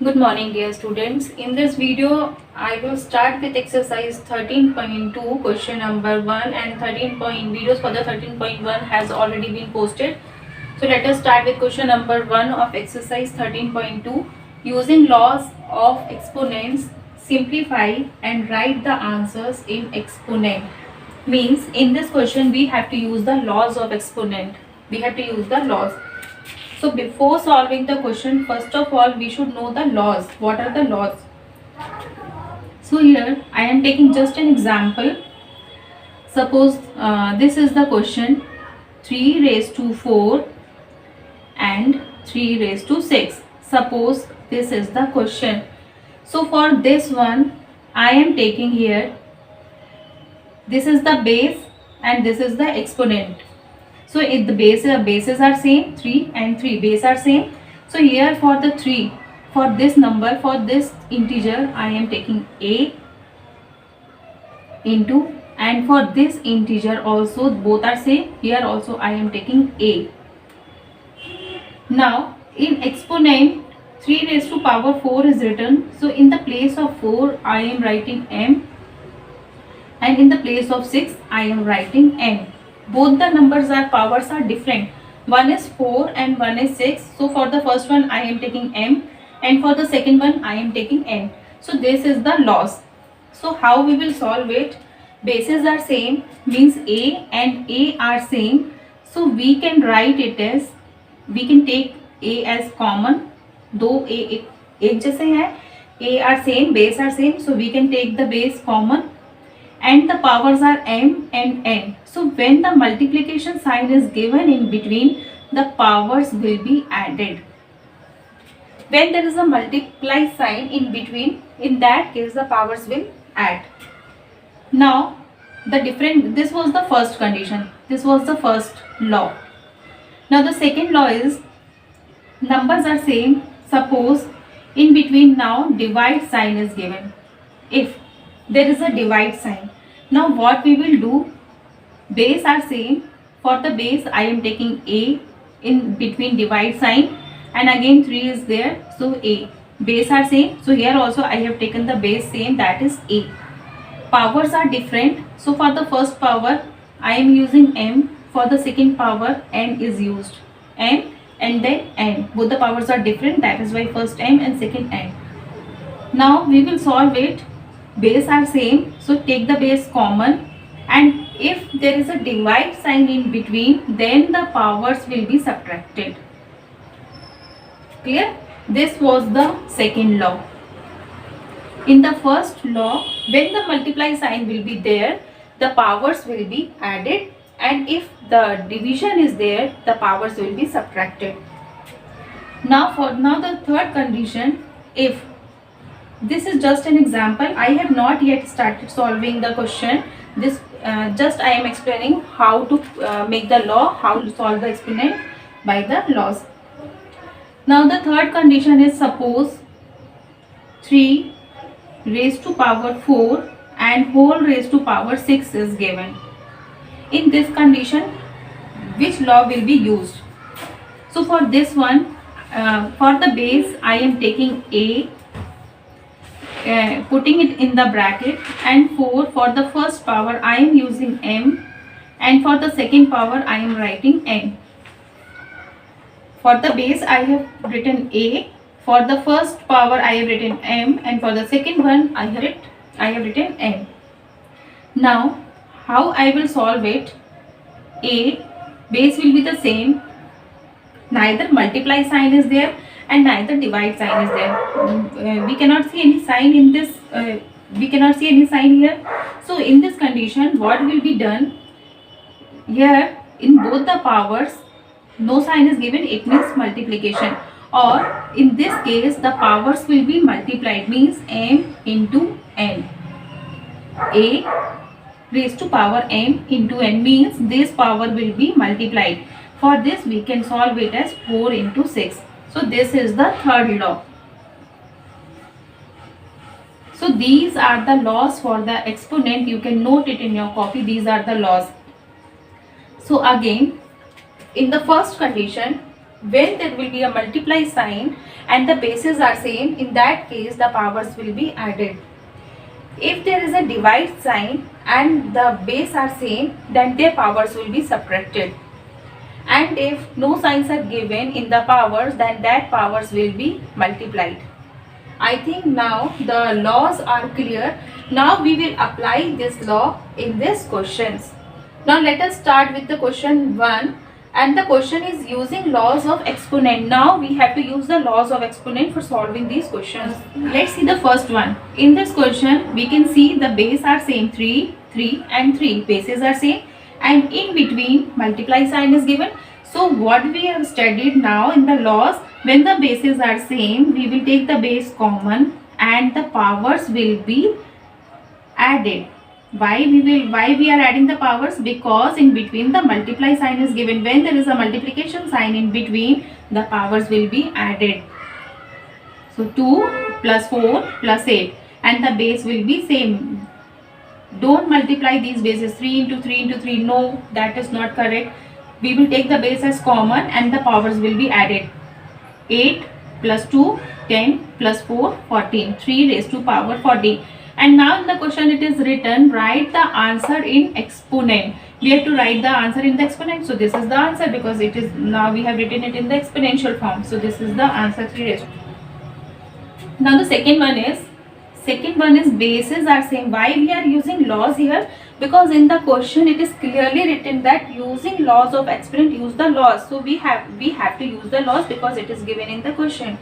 Good morning, dear students. In this video, I will start with exercise 13.2 question number 1 and 13 point videos for the 13.1 has already been posted. So let us start with question number 1 of exercise 13.2. Using laws of exponents, simplify and write the answers in exponent. Means in this question we have to use the laws of exponent. We have to use the laws. So before solving the question, first of all, we should know the laws. What are the laws? So here I am taking just an example. Suppose this is the question 3 raised to 4 and 3 raised to 6. Suppose this is the question. So for this one, I am taking here, this is the base and this is the exponent. So if the bases are same, 3 and 3 base are same. So here for the 3, for this number, for this integer, I am taking a into, and for this integer also both are same. Here also I am taking a. Now in exponent, 3 raised to power 4 is written. So in the place of 4 I am writing m, and in the place of 6 I am writing n. Both the numbers are powers are different. One is 4 and one is 6. So for the first one I am taking m, and for the second one I am taking n. So this is the loss. So how we will solve it? Bases are same, means a and a are same. So we can write it as, we can take a as common. दो एक जैसे हैं, a are same, base are same. So we can take the base common. And the powers are m and n. So when the multiplication sign is given in between, the powers will be added. When there is a multiply sign in between, in that case the powers will add. Now this was the first condition, this was the first law. Now the second law is, numbers are same. Suppose in between now divide sign is given. If there is a divide sign, now what we will do, base are same. For the base I am taking a in between divide sign, and again 3 is there, so a. Base are same, so here also I have taken the base same, that is a. Powers are different, so for the first power I am using m, for the second power n is used, m and then n. Both the powers are different, that is why first m and second n. Now we will solve it. Base are same, so take the base common, and if there is a divide sign in between, then the powers will be subtracted. Clear? This was the second law. In the first law, when the multiply sign will be there, the powers will be added, and if the division is there, the powers will be subtracted. Now the third condition, if this is just an example, I have not yet started solving the question. This just I am explaining how to make the law, how to solve the exponent by the laws. Now the third condition is, suppose 3 raised to power 4 and whole raised to power 6 is given. In this condition, which law will be used? So for this one, for the base I am taking a, putting it in the bracket, and 4 for the first power I am using m, and for the second power I am writing n. For the base I have written a, for the first power I have written m, and for the second one I have written n. Now how I will solve it? A, base will be the same, neither multiply sign is there and neither divide sign is there. We cannot see any sign in this, we cannot see any sign here. So in this condition, what will be done? Here in both the powers no sign is given, it means multiplication, or in this case the powers will be multiplied, means m into n. A raised to power m into n means this power will be multiplied. For this we can solve it as 4 into 6. So this is the third law. So these are the laws for the exponent. You can note it in your copy. These are the laws. So again, in the first condition, When there will be a multiply sign and the bases are same, in that case the powers will be added. If there is a divide sign and the base are same, then their powers will be subtracted. And if no signs are given in the powers, then that powers will be multiplied. I think now the laws are clear. Now we will apply this law in these questions. Now let us start with the question 1, and the question is using laws of exponent. Now we have to use the laws of exponent for solving these questions. Let's see the first one. In this question we can see the base are same, 3, 3 and 3. Bases are same and in between multiply sign is given. So what we have studied now in the laws, when the bases are same, we will take the base common and the powers will be added. Why we are adding the powers? Because in between the multiply sign is given. When there is a multiplication sign in between, the powers will be added. So 2 plus 4 plus 8 and the base will be same. Don't multiply these bases, 3 into 3 into 3. No, that is not correct. We will take the base as common and the powers will be added. 8 plus 2, 10 plus 4, 14. 3 raised to power 14. And now in the question it is written, write the answer in exponent. We have to write the answer in the exponent. So this is the answer because it is, now we have written it in the exponential form. So this is the answer, 3 raised to. Now the second one is bases are same. Why we are using laws here? Because in the question it is clearly written that using laws of exponent, use the laws. So we have to use the laws because it is given in the question.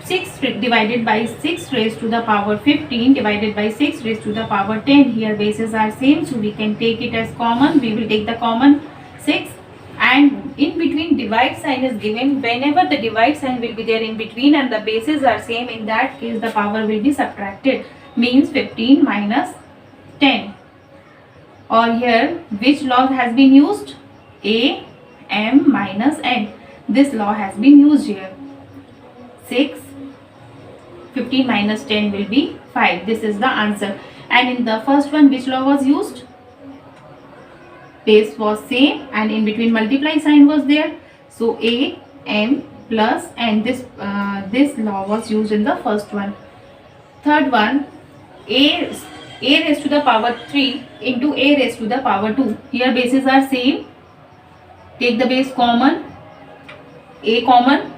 6 divided by 6 raised to the power 15 divided by 6 raised to the power 10. Here bases are same, so we can take it as common. We will take the common 6 and in between divide sign is given. Whenever the divide sign will be there in between and the bases are same, in that case the power will be subtracted. Means 15 minus 10. Or here which law has been used? A m minus n. This law has been used here. 6, 15 minus 10 will be 5. This is the answer. And in the first one, which law was used? Base was same and in between multiply sign was there. So a m plus n. This law was used in the first one. Third one, a raised to the power 3 into a raised to the power 2. Here bases are same. Take the base common, a common.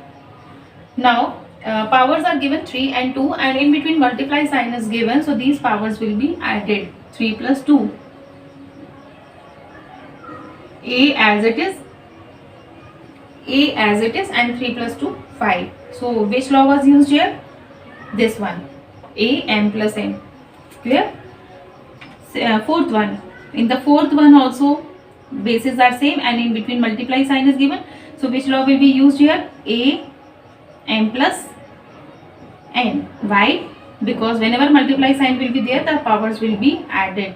Now powers are given 3 and 2 and in between multiply sign is given. So these powers will be added. 3 plus 2. A as it is and 3 plus 2, 5. So which law was used here? This one. A m plus n. Clear? Fourth one. In the fourth one also bases are same and in between multiply sign is given. So which law will be used here? A m plus n. Why? Because whenever multiply sign will be there, the powers will be added.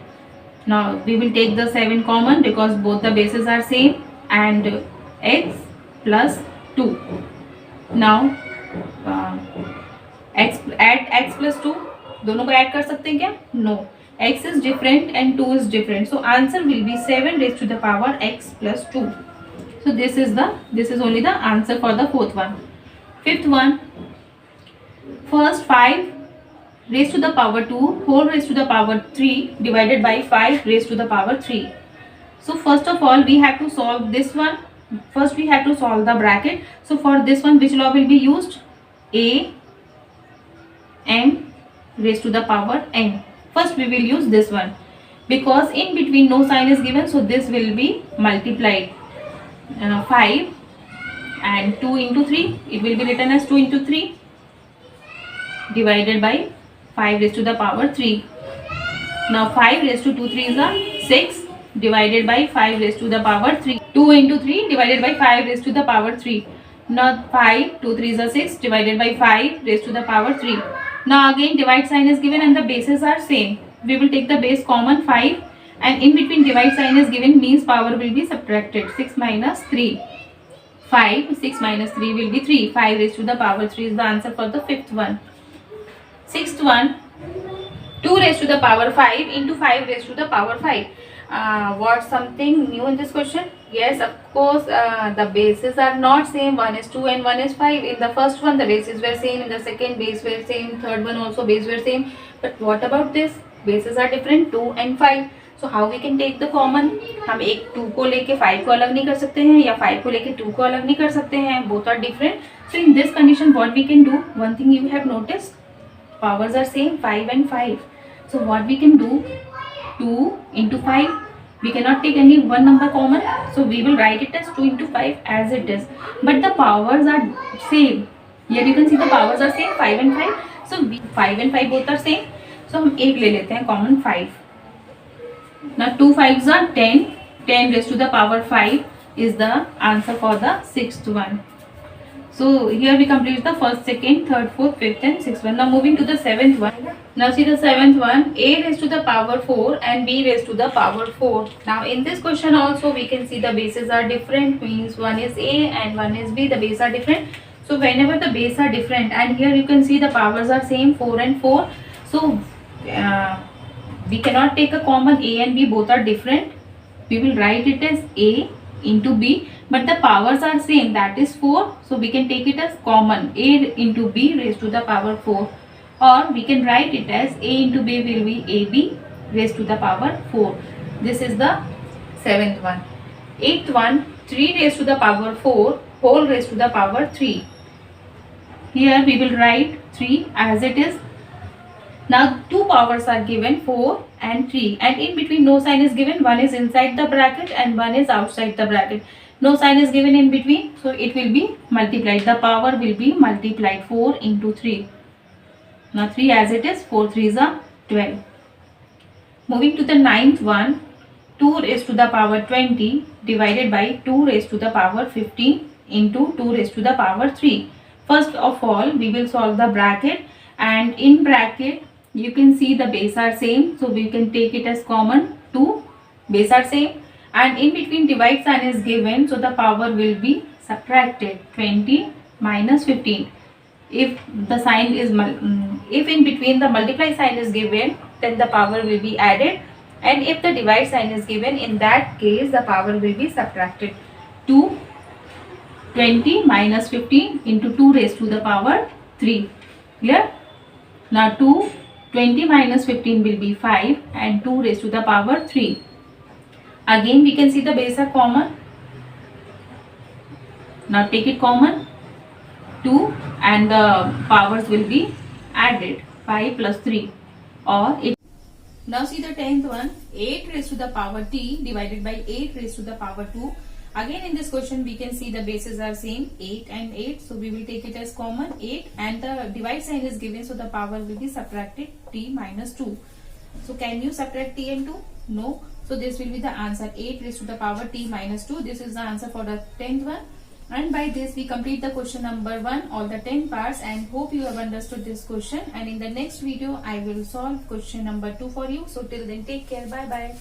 Now we will take the 7 common because both the bases are same and x plus 2. Now add x plus 2. दोनों को add कर सकते हैं क्या? No. X is different and 2 is different. So answer will be 7 raised to the power x plus 2. So this is only the answer for the fourth one. Fifth one, first 5 raised to the power 2 whole raised to the power 3 divided by 5 raised to the power 3. So first of all we have to solve this one. First we have to solve the bracket. So for this one, which law will be used? A m raised to the power n. First we will use this one because in between no sign is given, so this will be multiplied. 5 and 2 into 3, it will be written as 2 into 3 divided by 5 raised to the power 3. Now 5 raised to 2 3 is a 6 divided by 5 raised to the power 3. 2 into 3 divided by 5 raised to the power 3. Now 5, 2 3 is a 6 divided by 5 raised to the power 3. Now again divide sign is given and the bases are same. We will take the base common 5 and in between divide sign is given, means power will be subtracted. 6 minus 3. 5, 6 minus 3 will be 3. 5 raised to the power 3 is the answer for the fifth one. Sixth one, 2 raised to the power 5 into 5 raised to the power 5. What something new in this question? Yes, of course, the bases are not same. One is 2 and one is 5. In the first one, the bases were same. In the second, base were same. Third one also base were same. But what about this? Bases are different, 2 and 5. So how we can take the common? हम एक 2 को लेके 5 को अलग नहीं कर सकते हैं, या 5 को लेके 2 को अलग नहीं कर सकते हैं. Both are different. So in this condition, what we can do? One thing you have noticed, powers are same, 5 and 5. So what we can do? 2 into 5. We cannot take any one number common, so we will write it as 2 into 5 as it is. But the powers are same. Here you can see the powers are same, 5 and 5. So 5 and 5 both are same. So हम एक ले लेते हैं common 5. Now 2 5s are 10. 10 raised to the power 5 is the answer for the sixth one. So here we complete the first, second, third, fourth, fifth and sixth one. Now moving to the seventh one. Now see the seventh one, a raised to the power 4 and b raised to the power 4. Now in this question also we can see the bases are different, means one is a and one is b, the base are different. So whenever the base are different, and here you can see the powers are same, 4 and 4. So we cannot take a common, a and b both are different. We will write it as a into b, but the powers are same, that is 4. So we can take it as common, a into b raised to the power 4, or we can write it as a into b will be ab raised to the power 4. This is the seventh one. Eighth one, 3 raised to the power 4 whole raised to the power 3. Here we will write 3 as it is. Now two powers are given, 4 and 3, and in between no sign is given. One is inside the bracket and one is outside the bracket. No sign is given in between, so it will be multiplied. The power will be multiplied, 4 into 3. Now 3 as it is, 4 3s are 12. Moving to the ninth one, 2 raised to the power 20 divided by 2 raised to the power 15 into 2 raised to the power 3. First of all, we will solve the bracket, and in bracket you can see the base are same, so we can take it as common. 2 base are same, and in between divide sign is given, so the power will be subtracted. 20 minus 15. If the sign is if in between the multiply sign is given, then the power will be added, and if the divide sign is given, in that case the power will be subtracted. 2 20 minus 15 into 2 raised to the power 3. Clear? Now 2 20 minus 15 will be 5 and 2 raised to the power 3. Again we can see the base are common. Now take it common, 2, and the powers will be added, 5 plus 3, or it. Now see the 10th one, 8 raised to the power t divided by 8 raised to the power 2. Again in this question we can see the bases are same, 8 and 8, so we will take it as common, 8, and the divide sign is given, so the power will be subtracted, t minus 2. So can you subtract t and 2? No. So this will be the answer, 8 raised to the power t minus 2. This is the answer for the 10th one. And by this we complete the question number 1, all the 10 parts, and hope you have understood this question. And in the next video I will solve question number 2 for you. So till then, take care, bye bye.